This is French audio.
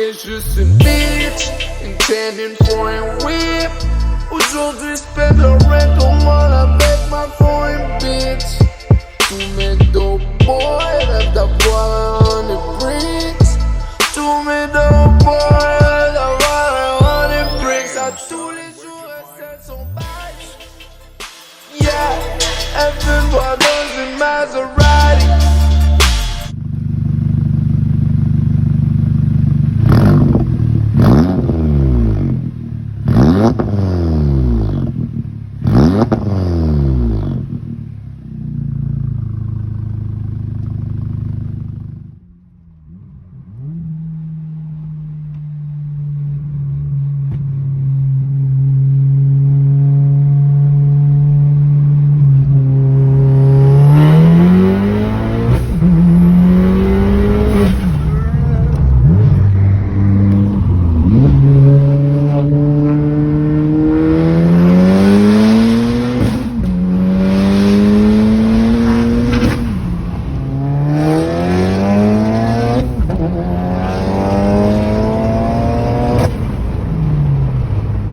c'était juste une bitch, une chaîne, une fois un whip. Aujourd'hui j'paie le rent au mall avec ma foreign bitch. Tous mes dope boys rêvent d'avoir un bricks. Tous mes dope boys rêvent d'avoir un bricks. À tous les jours elles sont bâches. Yeah, elle veut me voir dans une Maserati.